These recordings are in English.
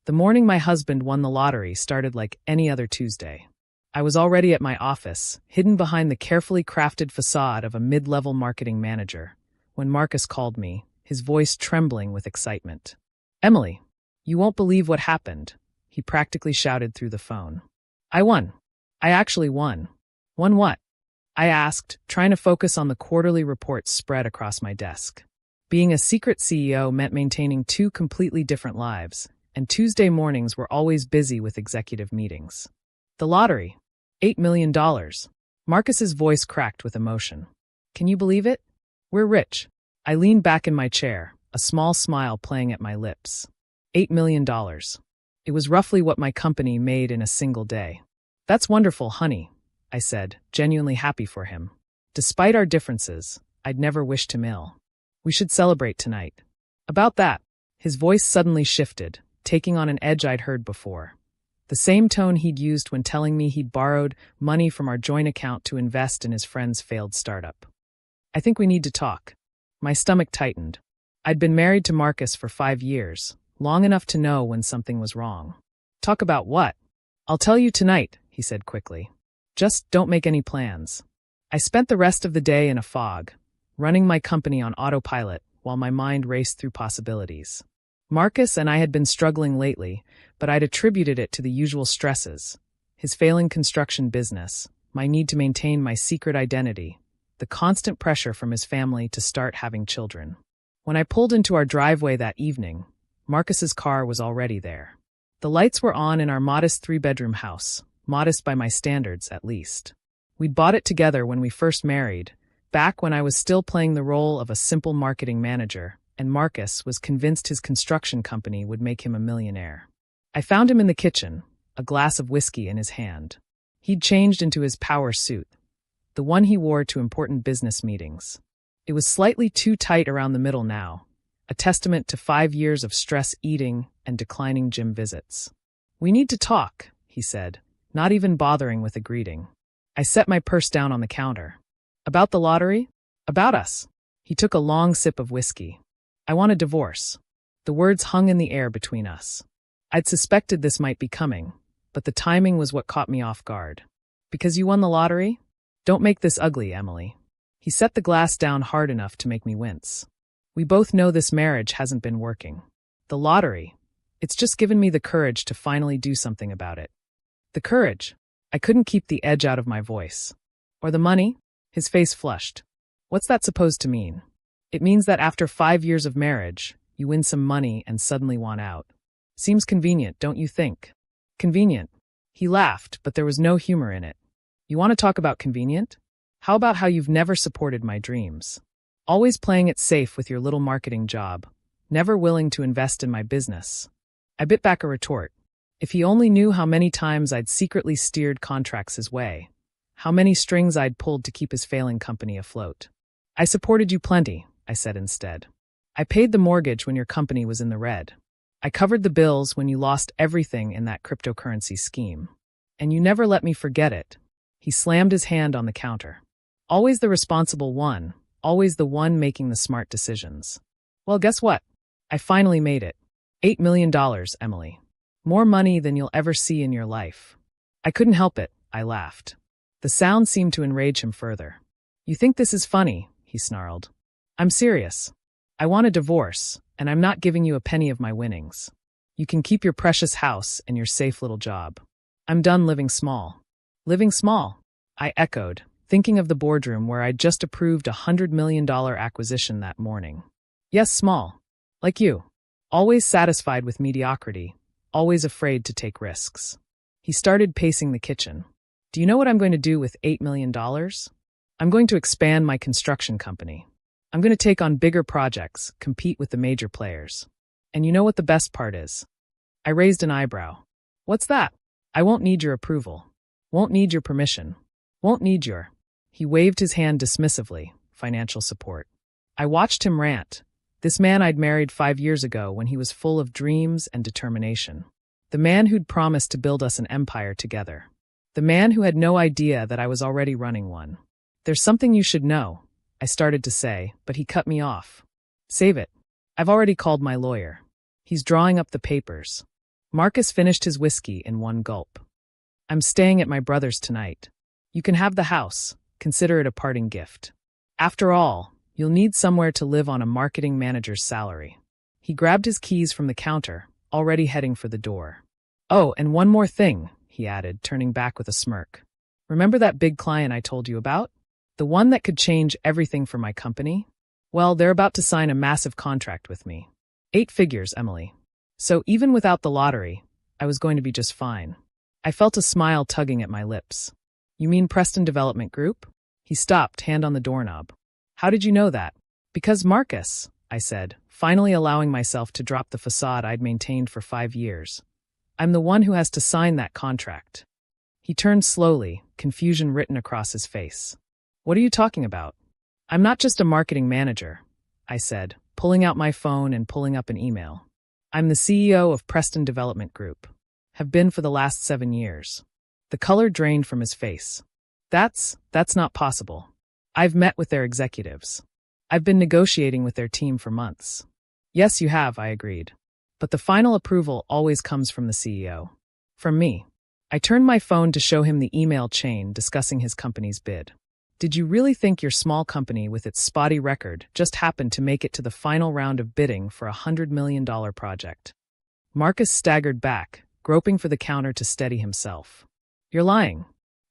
The morning my husband won the lottery started like any other Tuesday. I was already at my office, hidden behind the carefully crafted facade of a mid-level marketing manager, when Marcus called me, his voice trembling with excitement. "Emily, you won't believe what happened," he practically shouted through the phone. "I won. I actually won." "Won what?" I asked, trying to focus on the quarterly reports spread across my desk. Being a secret CEO meant maintaining two completely different lives, and Tuesday mornings were always busy with executive meetings. "The lottery. $8 million. Marcus's voice cracked with emotion. "Can you believe it? We're rich." I leaned back in my chair, a small smile playing at my lips. $8 million. It was roughly what my company made in a single day. "That's wonderful, honey," I said, genuinely happy for him. Despite our differences, I'd never wished him ill. "We should celebrate tonight." "About that." His voice suddenly shifted, taking on an edge I'd heard before. The same tone he'd used when telling me he'd borrowed money from our joint account to invest in his friend's failed startup. "I think we need to talk." My stomach tightened. I'd been married to Marcus for 5 years, long enough to know when something was wrong. "Talk about what?" "I'll tell you tonight," he said quickly. "Just don't make any plans." I spent the rest of the day in a fog, running my company on autopilot while my mind raced through possibilities. Marcus and I had been struggling lately, but I'd attributed it to the usual stresses: his failing construction business, my need to maintain my secret identity, the constant pressure from his family to start having children. When I pulled into our driveway that evening, Marcus's car was already there. The lights were on in our modest 3-bedroom house, modest by my standards, at least. We'd bought it together when we first married, back when I was still playing the role of a simple marketing manager, and Marcus was convinced his construction company would make him a millionaire. I found him in the kitchen, a glass of whiskey in his hand. He'd changed into his power suit, the one he wore to important business meetings. It was slightly too tight around the middle now, a testament to 5 years of stress eating and declining gym visits. "We need to talk," he said, not even bothering with a greeting. I set my purse down on the counter. "About the lottery? About us?" He took a long sip of whiskey. "I want a divorce." The words hung in the air between us. I'd suspected this might be coming, but the timing was what caught me off guard. "Because you won the lottery? Don't make this ugly, Emily." He set the glass down hard enough to make me wince. "We both know this marriage hasn't been working. The lottery, it's just given me the courage to finally do something about it." "The courage?" I couldn't keep the edge out of my voice. "Or the money?" His face flushed. "What's that supposed to mean?" "It means that after 5 years of marriage, you win some money and suddenly want out. Seems convenient, don't you think?" "Convenient?" He laughed, but there was no humor in it. "You want to talk about convenient? How about how you've never supported my dreams? Always playing it safe with your little marketing job, never willing to invest in my business." I bit back a retort. If he only knew how many times I'd secretly steered contracts his way, how many strings I'd pulled to keep his failing company afloat. "I supported you plenty," I said instead. "I paid the mortgage when your company was in the red. I covered the bills when you lost everything in that cryptocurrency scheme. And you never let me forget it." He slammed his hand on the counter. "Always the responsible one, always the one making the smart decisions." "Well, guess what? I finally made it. $8 million, Emily. More money than you'll ever see in your life." I couldn't help it, I laughed. The sound seemed to enrage him further. "You think this is funny?" he snarled. "I'm serious. I want a divorce, and I'm not giving you a penny of my winnings. You can keep your precious house and your safe little job. I'm done living small." "Living small?" I echoed, thinking of the boardroom where I'd just approved a $100 million acquisition that morning. "Yes, small. Like you. Always satisfied with mediocrity, always afraid to take risks." He started pacing the kitchen. "Do you know what I'm going to do with $8 million? I'm going to expand my construction company. I'm going to take on bigger projects, compete with the major players. And you know what the best part is?" I raised an eyebrow. "What's that?" "I won't need your approval. Won't need your permission. Won't need your—" He waved his hand dismissively, financial support. I watched him rant. This man I'd married 5 years ago when he was full of dreams and determination. The man who'd promised to build us an empire together. The man who had no idea that I was already running one. "There's something you should know," I started to say, but he cut me off. "Save it. I've already called my lawyer. He's drawing up the papers." Marcus finished his whiskey in one gulp. I'm staying at my brother's tonight. You can have the house. Consider it a parting gift. After all, you'll need somewhere to live on a marketing manager's salary. He grabbed his keys from the counter, already heading for the door. Oh, and one more thing, he added, turning back with a smirk. Remember that big client I told you about? The one that could change everything for my company? Well, they're about to sign a massive contract with me. 8 figures, Emily. So even without the lottery, I was going to be just fine. I felt a smile tugging at my lips. You mean Preston Development Group? He stopped, hand on the doorknob. How did you know that? Because Marcus, I said, finally allowing myself to drop the facade I'd maintained for 5 years. I'm the one who has to sign that contract. He turned slowly, confusion written across his face. What are you talking about? I'm not just a marketing manager, I said, pulling out my phone and pulling up an email. I'm the CEO of Preston Development Group. Have been for the last 7 years. The color drained from his face. That's not possible. I've met with their executives. I've been negotiating with their team for months. Yes, you have, I agreed. But the final approval always comes from the CEO. From me. I turned my phone to show him the email chain discussing his company's bid. Did you really think your small company with its spotty record just happened to make it to the final round of bidding for a $100 million project? Marcus staggered back, groping for the counter to steady himself. You're lying.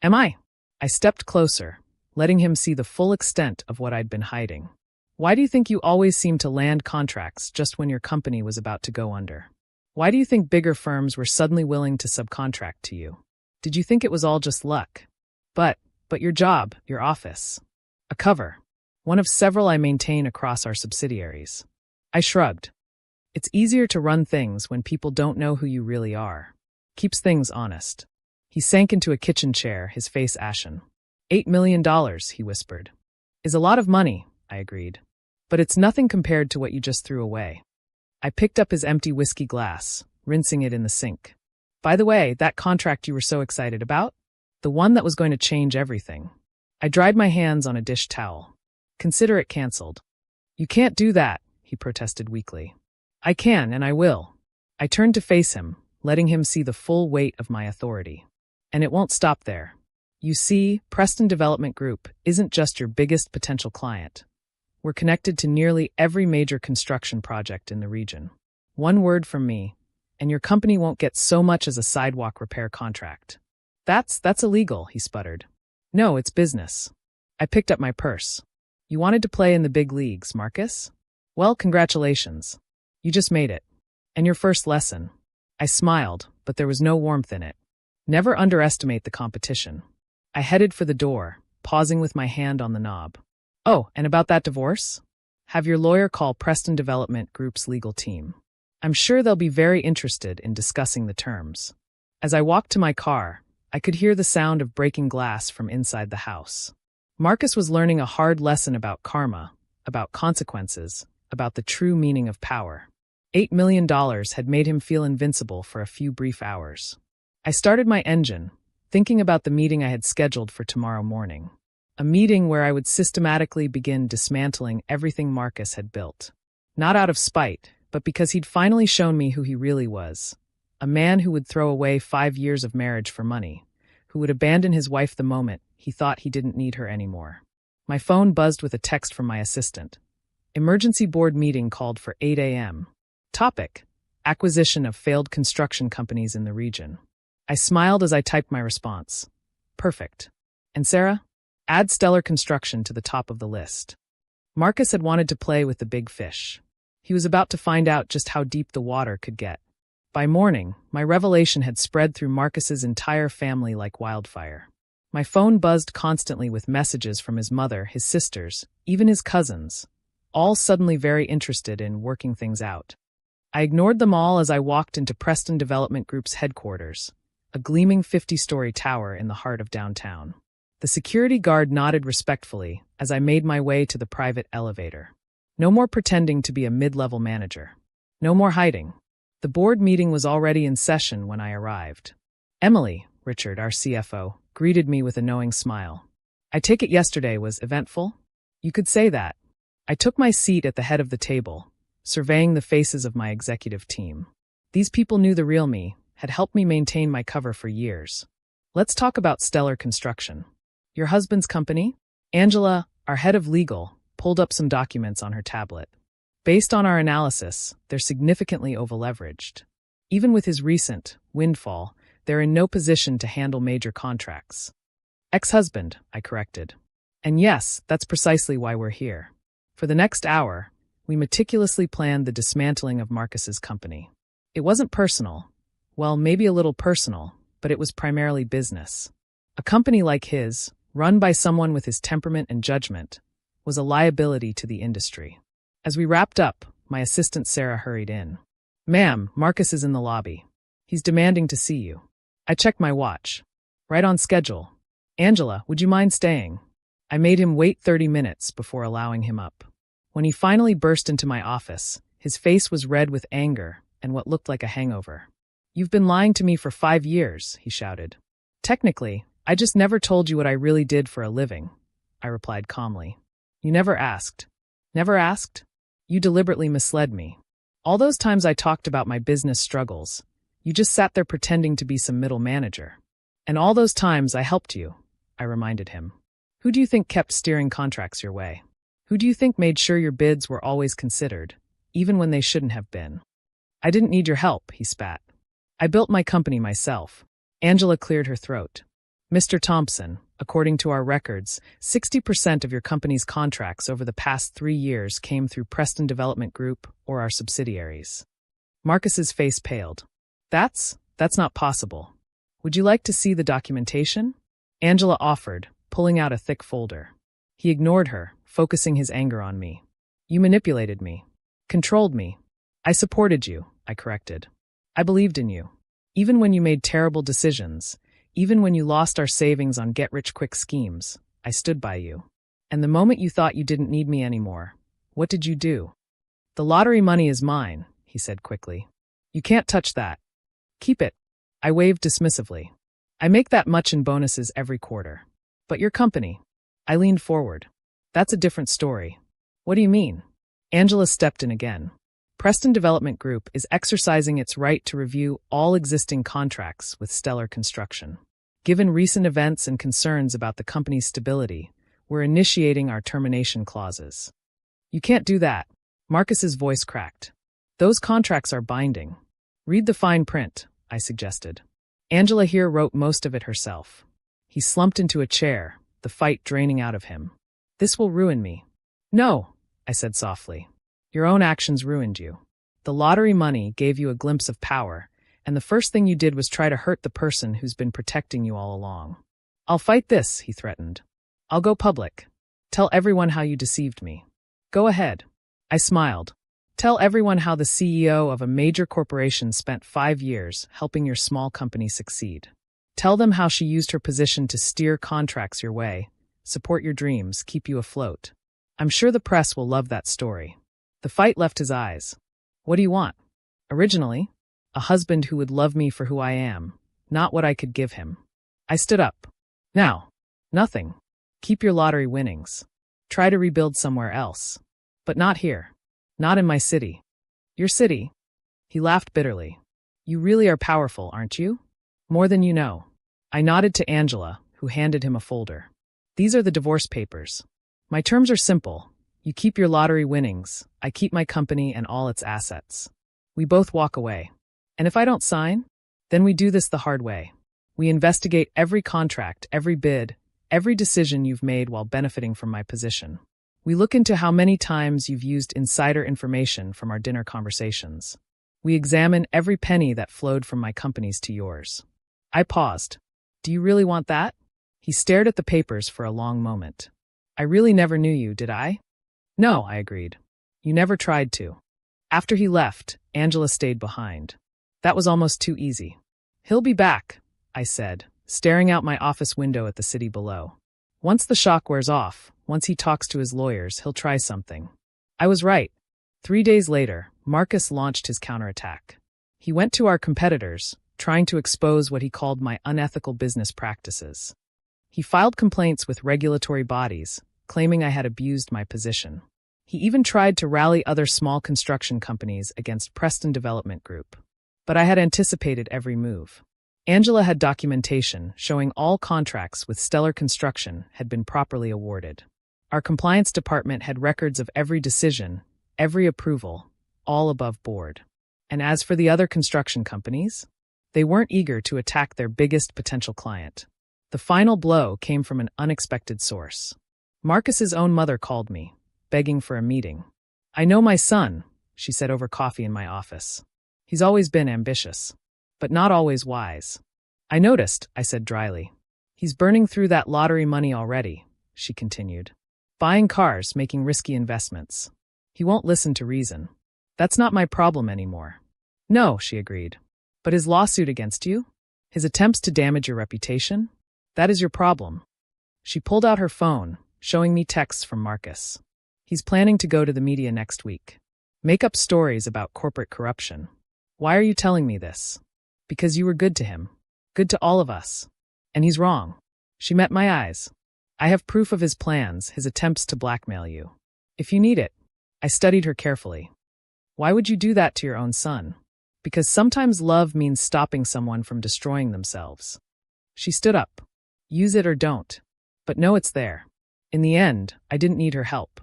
Am I? I stepped closer, letting him see the full extent of what I'd been hiding. Why do you think you always seem to land contracts just when your company was about to go under? Why do you think bigger firms were suddenly willing to subcontract to you? Did you think it was all just luck? But your job, your office. A cover. One of several I maintain across our subsidiaries. I shrugged. It's easier to run things when people don't know who you really are. Keeps things honest. He sank into a kitchen chair, his face ashen. $8 million, he whispered. Is a lot of money, I agreed. But it's nothing compared to what you just threw away. I picked up his empty whiskey glass, rinsing it in the sink. By the way, that contract you were so excited about? The one that was going to change everything. I dried my hands on a dish towel. Consider it canceled. You can't do that, he protested weakly. I can, and I will. I turned to face him, letting him see the full weight of my authority. And it won't stop there. You see, Preston Development Group isn't just your biggest potential client. We're connected to nearly every major construction project in the region. One word from me, and your company won't get so much as a sidewalk repair contract. That's illegal, he sputtered. No, it's business. I picked up my purse. You wanted to play in the big leagues, Marcus? Well, congratulations. You just made it. And your first lesson. I smiled, but there was no warmth in it. Never underestimate the competition. I headed for the door, pausing with my hand on the knob. Oh, and about that divorce? Have your lawyer call Preston Development Group's legal team. I'm sure they'll be very interested in discussing the terms. As I walked to my car, I could hear the sound of breaking glass from inside the house. Marcus was learning a hard lesson about karma, about consequences, about the true meaning of power. $8 million had made him feel invincible for a few brief hours. I started my engine, thinking about the meeting I had scheduled for tomorrow morning. A meeting where I would systematically begin dismantling everything Marcus had built. Not out of spite, but because he'd finally shown me who he really was. A man who would throw away 5 years of marriage for money, who would abandon his wife the moment he thought he didn't need her anymore. My phone buzzed with a text from my assistant. Emergency board meeting called for 8 a.m. Topic: acquisition of failed construction companies in the region. I smiled as I typed my response. Perfect. And Sarah? Add Stellar Construction to the top of the list. Marcus had wanted to play with the big fish. He was about to find out just how deep the water could get. By morning, my revelation had spread through Marcus's entire family like wildfire. My phone buzzed constantly with messages from his mother, his sisters, even his cousins, all suddenly very interested in working things out. I ignored them all as I walked into Preston Development Group's headquarters, a gleaming 50-story tower in the heart of downtown. The security guard nodded respectfully as I made my way to the private elevator. No more pretending to be a mid-level manager. No more hiding. The board meeting was already in session when I arrived. Emily, Richard, our CFO, greeted me with a knowing smile. I take it yesterday was eventful? You could say that. I took my seat at the head of the table, surveying the faces of my executive team. These people knew the real me, had helped me maintain my cover for years. Let's talk about Stellar Construction. Your husband's company? Angela, our head of legal, pulled up some documents on her tablet. Based on our analysis, they're significantly overleveraged. Even with his recent windfall, they're in no position to handle major contracts. Ex-husband, I corrected. And yes, that's precisely why we're here. For the next hour, we meticulously planned the dismantling of Marcus's company. It wasn't personal. Well, maybe a little personal, but it was primarily business. A company like his, run by someone with his temperament and judgment, was a liability to the industry. As we wrapped up, my assistant Sarah hurried in. "Ma'am, Marcus is in the lobby. He's demanding to see you." I checked my watch. Right on schedule. "Angela, would you mind staying?" I made him wait 30 minutes before allowing him up. When he finally burst into my office, his face was red with anger and what looked like a hangover. "You've been lying to me for 5 years," he shouted. "Technically, I just never told you what I really did for a living," I replied calmly. "You never asked." "Never asked? You deliberately misled me. All those times I talked about my business struggles, you just sat there pretending to be some middle manager. And all those times I helped you," I reminded him. "Who do you think kept steering contracts your way? Who do you think made sure your bids were always considered, even when they shouldn't have been?" "I didn't need your help," he spat. "I built my company myself." Angela cleared her throat. "Mr. Thompson, according to our records, 60% of your company's contracts over the past 3 years came through Preston Development Group or our subsidiaries." Marcus's face paled. That's not possible. Would you like to see the documentation?" Angela offered, pulling out a thick folder. He ignored her, focusing his anger on me. "You manipulated me. Controlled me. I supported you," I corrected. "I believed in you. Even when you made terrible decisions, even when you lost our savings on get-rich-quick schemes, I stood by you. And the moment you thought you didn't need me anymore, what did you do?" "The lottery money is mine," he said quickly. "You can't touch that. Keep it." I waved dismissively. "I make that much in bonuses every quarter. But your company." I leaned forward. "That's a different story." "What do you mean?" Angela stepped in again. "Preston Development Group is exercising its right to review all existing contracts with Stellar Construction. Given recent events and concerns about the company's stability, we're initiating our termination clauses." "You can't do that." Marcus's voice cracked. "Those contracts are binding. Read the fine print," I suggested. Angela here wrote most of it herself. He slumped into a chair, the fight draining out of him. "This will ruin me." "No," I said softly. "Your own actions ruined you. The lottery money gave you a glimpse of power, and the first thing you did was try to hurt the person who's been protecting you all along." "I'll fight this," he threatened. "I'll go public. Tell everyone how you deceived me." "Go ahead." I smiled. "Tell everyone how the CEO of a major corporation spent 5 years helping your small company succeed. Tell them how she used her position to steer contracts your way, support your dreams, keep you afloat. I'm sure the press will love that story." The fight left his eyes. "What do you want?" "Originally, a husband who would love me for who I am, not what I could give him." I stood up. "Now, nothing. Keep your lottery winnings. Try to rebuild somewhere else. But not here. Not in my city." "Your city?" He laughed bitterly. "You really are powerful, aren't you? More than you know." I nodded to Angela, who handed him a folder. "These are the divorce papers. My terms are simple. You keep your lottery winnings, I keep my company and all its assets. We both walk away. And if I don't sign, then we do this the hard way. We investigate every contract, every bid, every decision you've made while benefiting from my position. We look into how many times you've used insider information from our dinner conversations. We examine every penny that flowed from my company's to yours." I paused. "Do you really want that?" He stared at the papers for a long moment. "I really never knew you, did I?" "No," I agreed. "You never tried to." After he left, Angela stayed behind. That was almost too easy. "He'll be back," I said, staring out my office window at the city below. "Once the shock wears off, once he talks to his lawyers, he'll try something." I was right. 3 days later, Marcus launched his counterattack. He went to our competitors, trying to expose what he called my unethical business practices. He filed complaints with regulatory bodies, claiming I had abused my position. He even tried to rally other small construction companies against Preston Development Group. But I had anticipated every move. Angela had documentation showing all contracts with Stellar Construction had been properly awarded. Our compliance department had records of every decision, every approval, all above board. And as for the other construction companies, they weren't eager to attack their biggest potential client. The final blow came from an unexpected source. Marcus's own mother called me, begging for a meeting. "I know my son," she said over coffee in my office. "He's always been ambitious, but not always wise." "I noticed," I said dryly. "He's burning through that lottery money already," she continued. "Buying cars, making risky investments. He won't listen to reason. That's not my problem anymore." "No," she agreed. "But his lawsuit against you? His attempts to damage your reputation? That is your problem." She pulled out her phone, showing me texts from Marcus. "He's planning to go to the media next week. Make up stories about corporate corruption. Why are you telling me this? Because you were good to him. Good to all of us. And he's wrong." She met my eyes. "I have proof of his plans, his attempts to blackmail you. If you need it." I studied her carefully. "Why would you do that to your own son?" "Because sometimes love means stopping someone from destroying themselves." She stood up. "Use it or don't. But know it's there." In the end, I didn't need her help.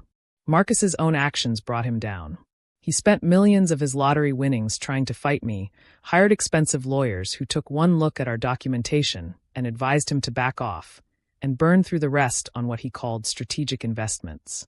Marcus's own actions brought him down. He spent millions of his lottery winnings trying to fight me, hired expensive lawyers who took one look at our documentation and advised him to back off, and burned through the rest on what he called strategic investments.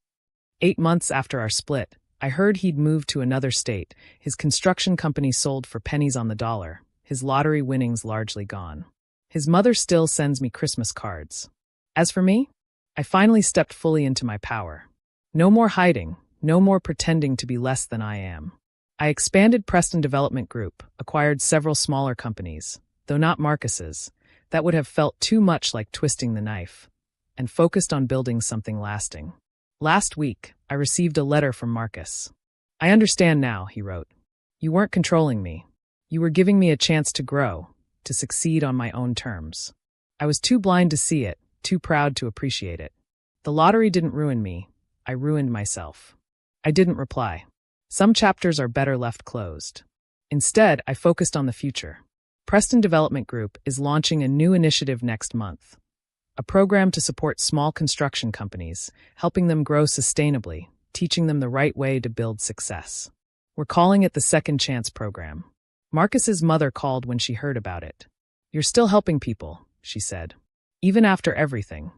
8 months after our split, I heard he'd moved to another state, his construction company sold for pennies on the dollar, his lottery winnings largely gone. His mother still sends me Christmas cards. As for me, I finally stepped fully into my power. No more hiding, no more pretending to be less than I am. I expanded Preston Development Group, acquired several smaller companies, though not Marcus's, that would have felt too much like twisting the knife, and focused on building something lasting. Last week, I received a letter from Marcus. "I understand now," he wrote. "You weren't controlling me. You were giving me a chance to grow, to succeed on my own terms. I was too blind to see it, too proud to appreciate it. The lottery didn't ruin me. I ruined myself." I didn't reply. Some chapters are better left closed. Instead, I focused on the future. Preston Development Group is launching a new initiative next month. A program to support small construction companies, helping them grow sustainably, teaching them the right way to build success. We're calling it the Second Chance Program. Marcus's mother called when she heard about it. "You're still helping people," she said. "Even after everything."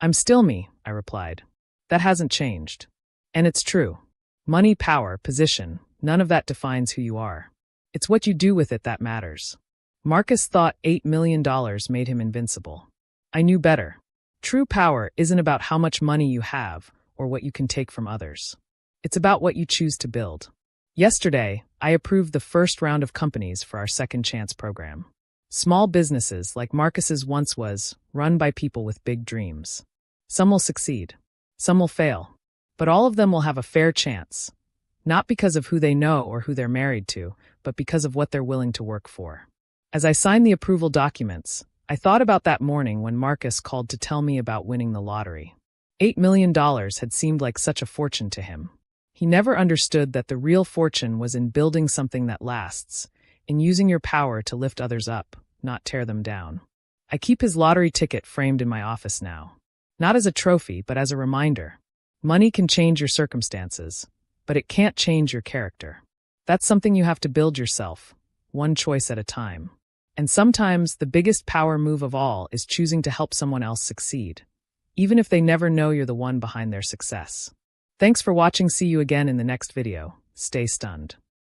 "I'm still me," I replied. "That hasn't changed." And it's true. Money, power, position, none of that defines who you are. It's what you do with it that matters. Marcus thought $8 million made him invincible. I knew better. True power isn't about how much money you have or what you can take from others. It's about what you choose to build. Yesterday, I approved the first round of companies for our Second Chance program. Small businesses, like Marcus's once was, run by people with big dreams. Some will succeed. Some will fail. But all of them will have a fair chance. Not because of who they know or who they're married to, but because of what they're willing to work for. As I signed the approval documents, I thought about that morning when Marcus called to tell me about winning the lottery. $8 million had seemed like such a fortune to him. He never understood that the real fortune was in building something that lasts, in using your power to lift others up, not tear them down. I keep his lottery ticket framed in my office now. Not as a trophy, but as a reminder. Money can change your circumstances, but it can't change your character. That's something you have to build yourself, one choice at a time. And sometimes the biggest power move of all is choosing to help someone else succeed, even if they never know you're the one behind their success. Thanks for watching. See you again in the next video. Stay stunned.